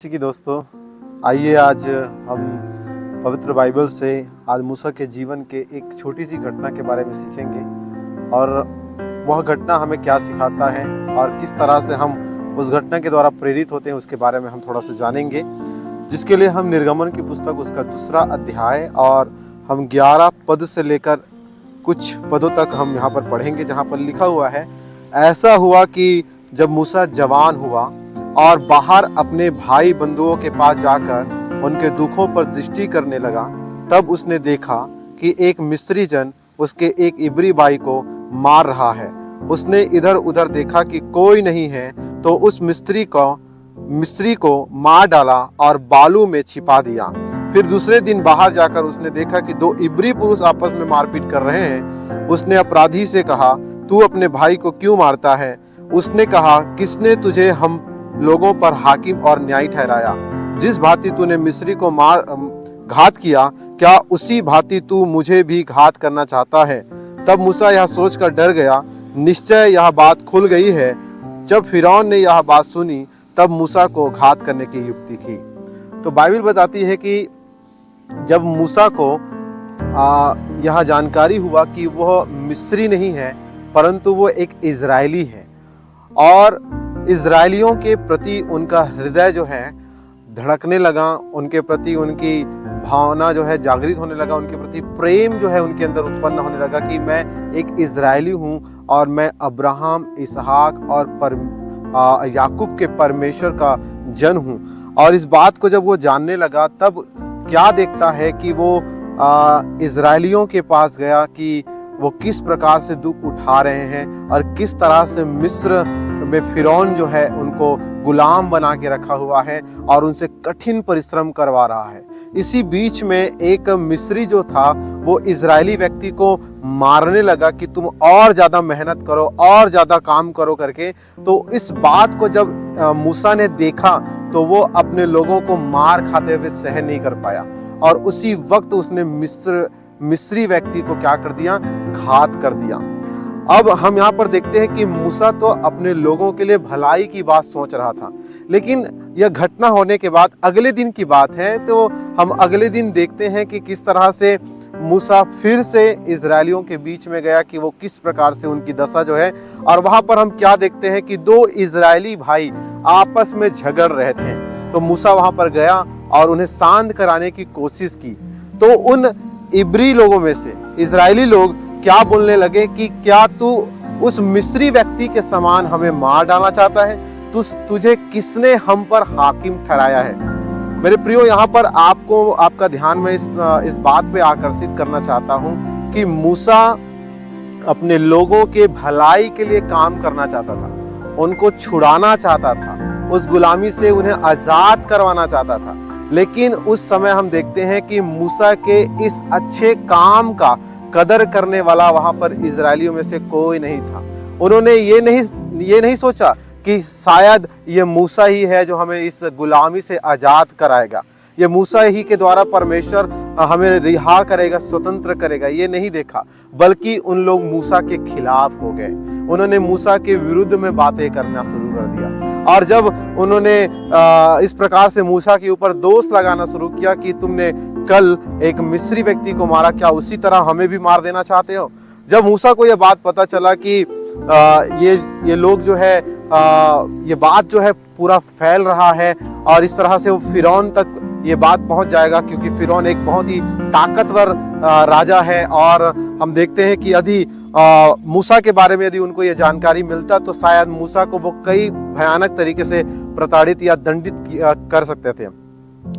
जी की दोस्तों, आइए आज हम पवित्र बाइबल से आज मूसा के जीवन के एक छोटी सी घटना के बारे में सीखेंगे और वह घटना हमें क्या सिखाता है और किस तरह से हम उस घटना के द्वारा प्रेरित होते हैं उसके बारे में हम थोड़ा सा जानेंगे। जिसके लिए हम निर्गमन की पुस्तक उसका 2 अध्याय और हम 11 पद से लेकर कुछ पदों तक हम यहाँ पर पढ़ेंगे, जहाँ पर लिखा हुआ है, ऐसा हुआ कि जब मूसा जवान हुआ और बाहर अपने भाई बंधुओं के पास जाकर उनके दुखों पर दृष्टि करने लगा, तब उसने देखा कि एक मिस्री जन उसके एक इब्री भाई को मार रहा है। उसने इधर उधर देखा कि कोई नहीं है, तो उस मिस्री को मार डाला और बालू में छिपा दिया। फिर दूसरे दिन बाहर जाकर उसने देखा कि 2 इब्री पुरुष आपस में मारपीट कर रहे हैं। उसने अपराधी से कहा, तू अपने भाई को क्यों मारता है? उसने कहा, किसने तुझे हम लोगों पर हाकिम और न्यायी ठहराया? जिस भांति तूने मिस्री को घात किया, क्या उसी भांति तू मुझे भी घात करना चाहता है? तब मूसा यह सोचकर डर गया, निश्चय यह बात खुल गई है। जब फिरौन ने यह बात सुनी, तब मूसा को घात करने की युक्ति की। तो बाइबल बताती है कि जब मूसा को यह जानकारी हुआ कि वह मिस्री नहीं है परंतु वो एक इजरायली है और इजरायलियों के प्रति उनका हृदय जो है धड़कने लगा, उनके प्रति उनकी भावना जो है जागृत होने लगा, उनके प्रति प्रेम जो है उनके अंदर उत्पन्न होने लगा कि मैं एक इजरायली हूँ और मैं अब्राहम, इसहाक और याकूब के परमेश्वर का जन हूँ। और इस बात को जब वो जानने लगा, तब क्या देखता है कि वो इजरायलियों के पास गया कि वो किस प्रकार से दुख उठा रहे हैं और किस तरह से मिस्र में फिरौन जो है उनको गुलाम बना के रखा हुआ है और उनसे कठिन परिश्रम करवा रहा है। इसी बीच में एक मिस्री जो था वो इजरायली व्यक्ति को मारने लगा कि तुम और ज़्यादा मेहनत करो और ज़्यादा काम करो करके। तो इस बात को जब मूसा ने देखा तो वो अपने लोगों को मार खाते हुए सहन नहीं कर पाया और उसी वक्त उसने मिस्री व्यक्ति को क्या कर दिया? घात कर दिया। अब हम यहाँ पर देखते हैं कि मूसा तो अपने लोगों के लिए भलाई की बात सोच रहा था, लेकिन यह घटना होने के बाद अगले दिन की बात है। तो हम अगले दिन देखते हैं कि किस तरह से मूसा फिर से इजरायलियों के बीच में गया कि वो किस प्रकार से उनकी दशा जो है, और वहां पर हम क्या देखते हैं कि 2 इजरायली भाई आपस में झगड़ रहे थे। तो मूसा वहां पर गया और उन्हें शांत कराने की कोशिश की। तो उन इब्री लोगों में से इजरायली लोग क्या बोलने लगे कि क्या तू उस मिस्री व्यक्ति के समान हमें मार डालना चाहता है? तुझे किसने हम पर हाकिम ठहराया है? मेरे प्रियो, यहाँ पर आपका ध्यान मैं इस बात पे आकर्षित करना चाहता हूँ कि मूसा अपने लोगों के भलाई के लिए काम करना चाहता था, उनको छुड़ाना चाहता था, उस गुलामी से उन्हें आजाद करवाना चाहता था। लेकिन उस समय हम देखते हैं कि मूसा के इस अच्छे काम का कदर करने वाला वहां पर इजरायलियों में से कोई नहीं था। उन्होंने ये नहीं सोचा कि शायद ये मूसा ही है जो हमें इस गुलामी से आजाद कराएगा, ये मूसा ही के द्वारा परमेश्वर हमें रिहा करेगा, स्वतंत्र करेगा। ये नहीं देखा, बल्कि उन लोग मूसा के खिलाफ हो गए। उन्होंने मूसा के विरुद्ध में बातें करना शुरू कर दिया और जब उन्होंने इस प्रकार से मूसा के ऊपर दोष लगाना शुरू किया कि तुमने कल एक मिस्री व्यक्ति को मारा, क्या उसी तरह हमें भी मार देना चाहते हो? जब मूसा को यह बात पता चला कि ये लोग जो है ये बात जो है पूरा फैल रहा है और इस तरह से वो फिरौन तक ये बात पहुंच जाएगा, क्योंकि फिरौन एक बहुत ही ताकतवर राजा है और हम देखते हैं कि यदि मूसा के बारे में यदि उनको ये जानकारी मिलता तो शायद मूसा को वो कई भयानक तरीके से प्रताड़ित या दंडित कर सकते थे।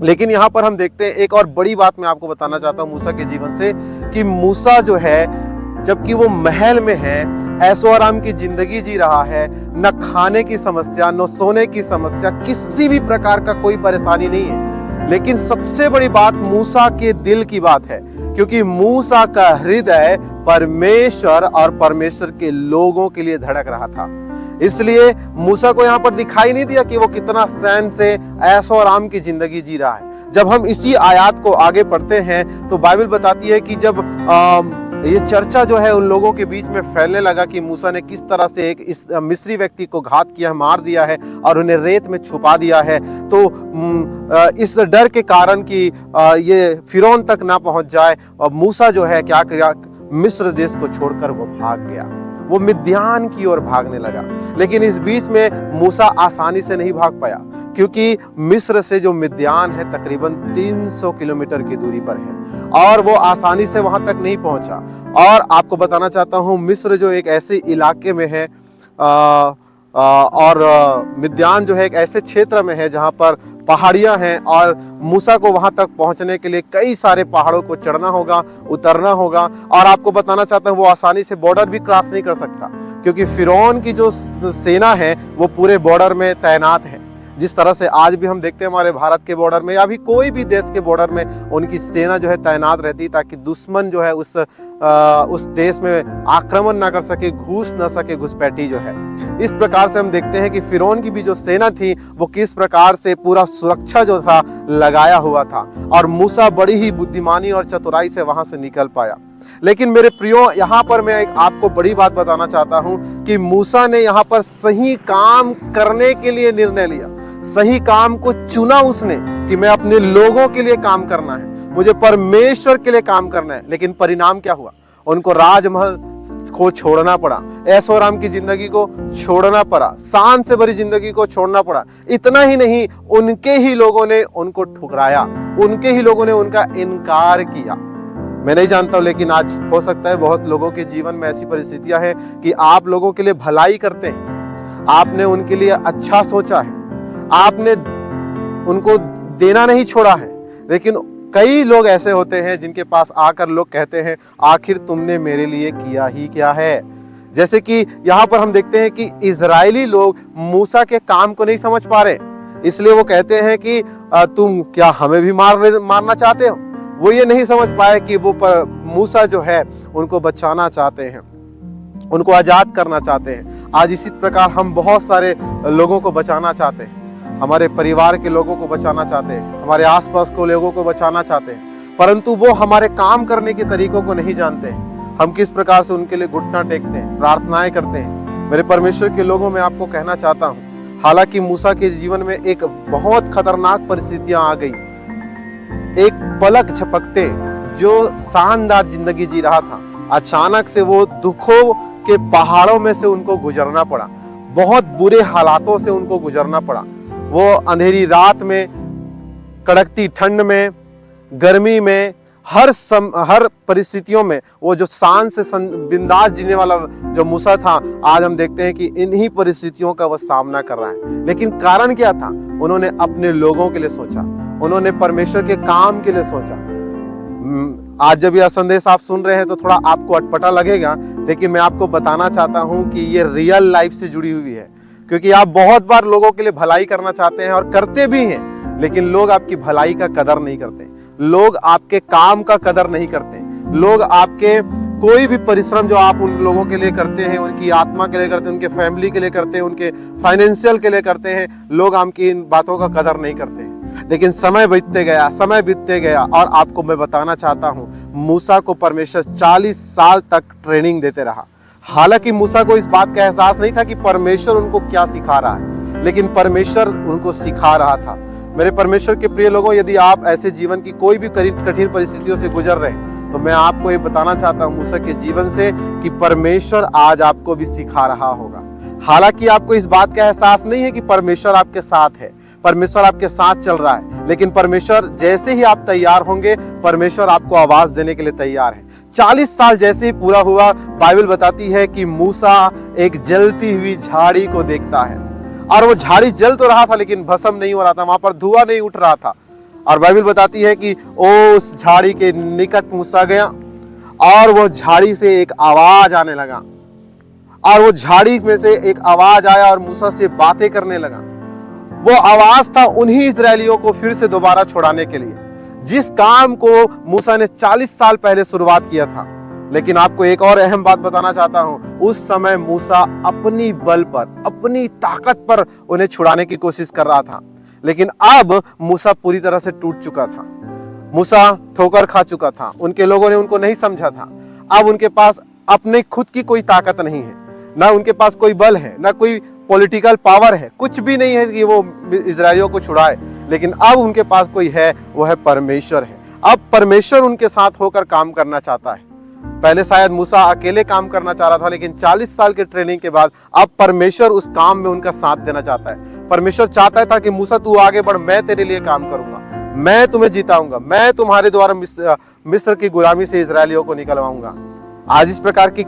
लेकिन यहाँ पर हम देखते हैं एक और बड़ी बात मैं आपको बताना चाहता हूँ मूसा के जीवन से, कि मूसा जो है जबकि वो महल में है, ऐशो आराम की जिंदगी जी रहा है, न खाने की समस्या, न सोने की समस्या, किसी भी प्रकार का कोई परेशानी नहीं है। लेकिन सबसे बड़ी बात मूसा के दिल की बात है, क्योंकि मूसा का हृदय परमेश्वर और परमेश्वर के लोगों के लिए धड़क रहा था। इसलिए मूसा को यहाँ पर दिखाई नहीं दिया कि वो कितना चैन से ऐशो आराम की जिंदगी जी रहा है। जब हम इसी आयत को आगे पढ़ते हैं तो बाइबल बताती है कि जब ये चर्चा जो है उन लोगों के बीच में फैलने लगा कि मूसा ने किस तरह से एक इस मिस्री व्यक्ति को घात किया, मार दिया है और उन्हें रेत में छुपा दिया है। तो इस डर के कारण कि ये फिरौन तक ना पहुंच जाए, और मूसा जो है क्या किया, मिस्र देश को छोड़कर वो भाग गया, वो मिद्यान की ओर भागने लगा। लेकिन इस बीच में मूसा आसानी से नहीं भाग पाया, क्योंकि मिस्र से जो मिद्यान है तकरीबन 300 किलोमीटर की दूरी पर है, और वो आसानी से वहां तक नहीं पहुंचा। और आपको बताना चाहता हूं, मिस्र जो एक ऐसे इलाके में है और मिद्यान जो है एक ऐसे क्षेत्र में है जहां पर पहाड़ियां हैं, और मूसा को वहां तक पहुंचने के लिए कई सारे पहाड़ों को चढ़ना होगा, उतरना होगा। और आपको बताना चाहता हूं, वो आसानी से बॉर्डर भी क्रॉस नहीं कर सकता, क्योंकि फिरौन की जो सेना है वो पूरे बॉर्डर में तैनात है। जिस तरह से आज भी हम देखते हैं हमारे भारत के बॉर्डर में या भी कोई भी देश के बॉर्डर में उनकी सेना जो है तैनात रहती, ताकि दुश्मन जो है उस देश में आक्रमण ना कर सके, घुस ना सके, घुसपैठी जो है। इस प्रकार से हम देखते हैं कि फिरौन की भी जो सेना थी वो किस प्रकार से पूरा सुरक्षा जो था लगाया हुआ था, और मूसा बड़ी ही बुद्धिमानी और चतुराई से वहां से निकल पाया। लेकिन मेरे प्रियो, यहाँ पर मैं एक आपको बड़ी बात बताना चाहता हूं कि मूसा ने यहाँ पर सही काम करने के लिए निर्णय लिया, सही काम को चुना उसने कि मैं अपने लोगों के लिए काम करना है, मुझे परमेश्वर के लिए काम करना है। लेकिन परिणाम क्या हुआ? उनको राजमहल को छोड़ना पड़ा, ऐशो आराम की जिंदगी को छोड़ना पड़ा, शान से भरी जिंदगी को छोड़ना पड़ा। इतना ही नहीं, उनके ही लोगों ने उनको ठुकराया, उनके ही लोगों ने उनका इनकार किया। मैं नहीं जानता हूं, लेकिन आज हो सकता है बहुत लोगों के जीवन में ऐसी परिस्थितियां हैं कि आप लोगों के लिए भलाई करते हैं, आपने उनके लिए अच्छा सोचा है, आपने उनको देना नहीं छोड़ा है, लेकिन कई लोग ऐसे होते हैं जिनके पास आकर लोग कहते हैं, आखिर तुमने मेरे लिए किया ही क्या है। जैसे कि यहाँ पर हम देखते हैं कि इजरायली लोग मूसा के काम को नहीं समझ पा रहे, इसलिए वो कहते हैं कि तुम क्या हमें भी मारना चाहते हो। वो ये नहीं समझ पाए कि वो मूसा जो है उनको बचाना चाहते हैं, उनको आजाद करना चाहते हैं। आज इसी प्रकार हम बहुत सारे लोगों को बचाना चाहते हैं, हमारे परिवार के लोगों को बचाना चाहते हैं, हमारे आसपास के लोगों को बचाना चाहते हैं, परंतु वो हमारे काम करने के तरीकों को नहीं जानते हैं। हम किस प्रकार से उनके लिए घुटना टेकते हैं, प्रार्थनाएं करते हैं। मेरे परमेश्वर के लोगों में आपको कहना चाहता हूँ, हालांकि मूसा के जीवन में एक बहुत खतरनाक परिस्थितियां आ गई, एक पलक झपकते जो शानदार जिंदगी जी रहा था, अचानक से वो दुखों के पहाड़ों में से उनको गुजरना पड़ा, बहुत बुरे हालातों से उनको गुजरना पड़ा। वो अंधेरी रात में, कड़कती ठंड में, गर्मी में, हर परिस्थितियों में वो जो शान से बिंदास जीने वाला जो मूसा था, आज हम देखते हैं कि इन्हीं परिस्थितियों का वह सामना कर रहा है। लेकिन कारण क्या था? उन्होंने अपने लोगों के लिए सोचा, उन्होंने परमेश्वर के काम के लिए सोचा। आज जब यह संदेश आप सुन रहे हैं तो थोड़ा आपको अटपटा लगेगा, लेकिन मैं आपको बताना चाहता हूं कि ये रियल लाइफ से जुड़ी हुई है, क्योंकि आप बहुत बार लोगों के लिए भलाई करना चाहते हैं और करते भी हैं, लेकिन लोग आपकी भलाई का कदर नहीं करते, लोग आपके काम का कदर नहीं करते, लोग आपके कोई भी परिश्रम जो आप उन लोगों के लिए करते हैं, उनकी आत्मा के लिए करते हैं, उनके फैमिली के लिए करते हैं, उनके फाइनेंशियल के लिए करते हैं, लोग आपकी इन बातों का कदर नहीं करते हैं। लेकिन समय बीतते गया और आपको मैं बताना चाहता हूं, मूसा को परमेश्वर 40 साल तक ट्रेनिंग देते रहा। हालांकि मूसा को इस बात का एहसास नहीं था कि परमेश्वर उनको क्या सिखा रहा है, लेकिन परमेश्वर उनको सिखा रहा था। मेरे परमेश्वर के प्रिय लोगों, यदि आप ऐसे जीवन की कोई भी कठिन परिस्थितियों से गुजर रहे हैं, तो मैं आपको ये बताना चाहता हूं मूसा के जीवन से कि परमेश्वर आज आपको भी सिखा रहा होगा। हालांकि आपको इस बात का एहसास नहीं है कि परमेश्वर आपके साथ है, परमेश्वर आपके साथ चल रहा है, लेकिन परमेश्वर जैसे ही आप तैयार होंगे, परमेश्वर आपको आवाज देने के लिए तैयार है। 40 साल जैसे ही पूरा हुआ, बाइबल बताती है कि मूसा एक जलती हुई झाड़ी को देखता है, और वो झाड़ी जल तो रहा था लेकिन भस्म नहीं हो रहा था, वहां पर धुआं नहीं उठ रहा था। और बाइबल बताती है कि उस झाड़ी के निकट मूसा गया और वो झाड़ी से एक आवाज आने लगा, और वो झाड़ी में से एक आवाज आया और मूसा से बातें करने लगा। वो आवाज था उन्हीं इजरायलियों को फिर से दोबारा छुड़ाने के लिए, जिस काम को मूसा ने 40 साल पहले शुरुआत किया था। लेकिन आपको एक और अहम बात बताना चाहता हूं, उस समय मूसा अपनी बल पर, अपनी ताकत पर उन्हें छुड़ाने की कोशिश कर रहा था, लेकिन अब मूसा पूरी तरह से टूट चुका था, मूसा ठोकर खा चुका था, उनके लोगों ने उनको नहीं समझा था। अब उनके पास अपने खुद की कोई ताकत नहीं है, ना उनके पास कोई बल है, ना कोई पॉलिटिकल पावर है, कुछ भी नहीं है कि वो इजरायलियों को छुड़ाए। लेकिन अब उनके पास कोई है, वो है परमेश्वर है। अब परमेश्वर उनके साथ होकर काम करना चाहता है। पहले शायद मूसा अकेले काम करना चाह रहा था, लेकिन 40 साल के ट्रेनिंग के बाद अब परमेश्वर उस काम में उनका साथ देना चाहता है। परमेश्वर चाहता था कि मूसा तू आगे बढ़, मैं तेरे लिए काम करूंगा, मैं तुम्हें जिताऊंगा, मैं तुम्हारे द्वारा मिस्र की गुलामी से इजरायलियों को निकलवाऊंगा। आज इस प्रकार की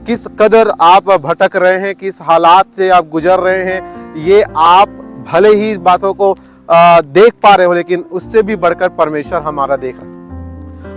किस कदर आप भटक रहे हैं, किस हालात से आप गुजर रहे हैं, ये आप भले ही बातों को देख पा रहे हो, लेकिन उससे भी बढ़कर परमेश्वर हमारा देख रहा है।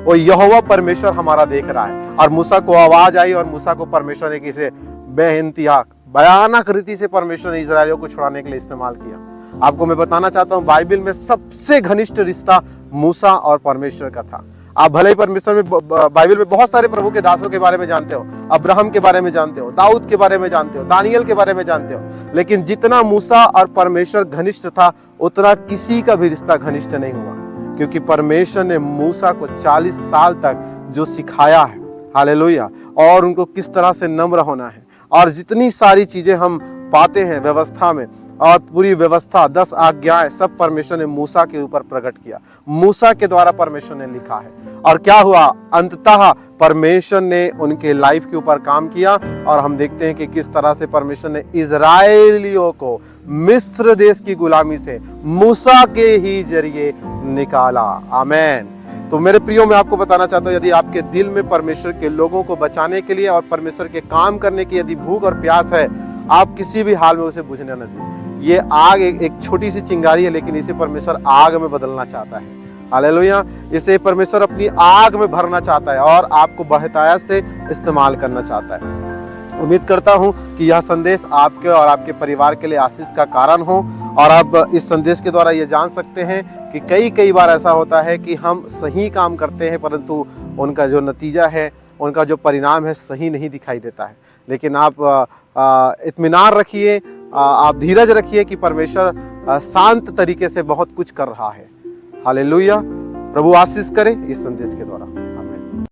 और यहोवा परमेश्वर हमारा देख रहा है। और मूसा को आवाज आई और मूसा को परमेश्वर ने किसे बेइंतहा भयानक रीति से परमेश्वर ने इजरायलियों को छुड़ाने के लिए इस्तेमाल किया। आपको मैं बताना चाहता हूं, बाइबल में सबसे घनिष्ठ रिश्ता मूसा और परमेश्वर का था। आप भले ही परमेश्वर में बाइबल में बहुत सारे प्रभु के दासों के बारे में जानते हो, अब्राहम के बारे में जानते हो, दाऊद के बारे में जानते हो, दानियल के बारे में जानते हो, लेकिन जितना मूसा और परमेश्वर घनिष्ठ था, उतना किसी का भी रिश्ता घनिष्ठ नहीं हुआ। क्योंकि परमेश्वर ने मूसा को 40 साल तक जो सिखाया है, हालेलुया, और उनको किस तरह से नम्र होना है, और जितनी सारी चीजें हम पाते हैं व्यवस्था में, और पूरी व्यवस्था 10 आज्ञाएं सब परमेश्वर ने मूसा के ऊपर प्रकट किया, मूसा के द्वारा परमेश्वर ने लिखा है। और क्या हुआ, अंततः परमेश्वर ने उनके लाइफ के ऊपर काम किया। और हम देखते हैं कि किस तरह से परमेश्वर ने इजरायलियों को मिस्र देश की गुलामी से मूसा के ही जरिए निकाला। आमेन। तो मेरे प्रियो, मैं आपको बताना चाहता हूँ, यदि आपके दिल में परमेश्वर के लोगों को बचाने के लिए और परमेश्वर के काम करने की यदि भूख और प्यास है, आप किसी भी हाल में उसे बुझने न दें। ये आग एक छोटी सी चिंगारी है, लेकिन इसे परमेश्वर आग में बदलना चाहता है। हालेलुया। इसे परमेश्वर अपनी आग में भरना चाहता है और आपको बहुतायत से इस्तेमाल करना चाहता है। उम्मीद करता हूं कि यह संदेश आपके और आपके परिवार के लिए आशीष का कारण हो। और आप इस संदेश के द्वारा ये जान सकते हैं कि कई बार ऐसा होता है कि हम सही काम करते हैं, परंतु उनका जो नतीजा है, उनका जो परिणाम है, सही नहीं दिखाई देता है। लेकिन आप इत्मीनान रखिए, आप धीरज रखिए कि परमेश्वर शांत तरीके से बहुत कुछ कर रहा है। हालेलुया। प्रभु आशीष करे इस संदेश के द्वारा।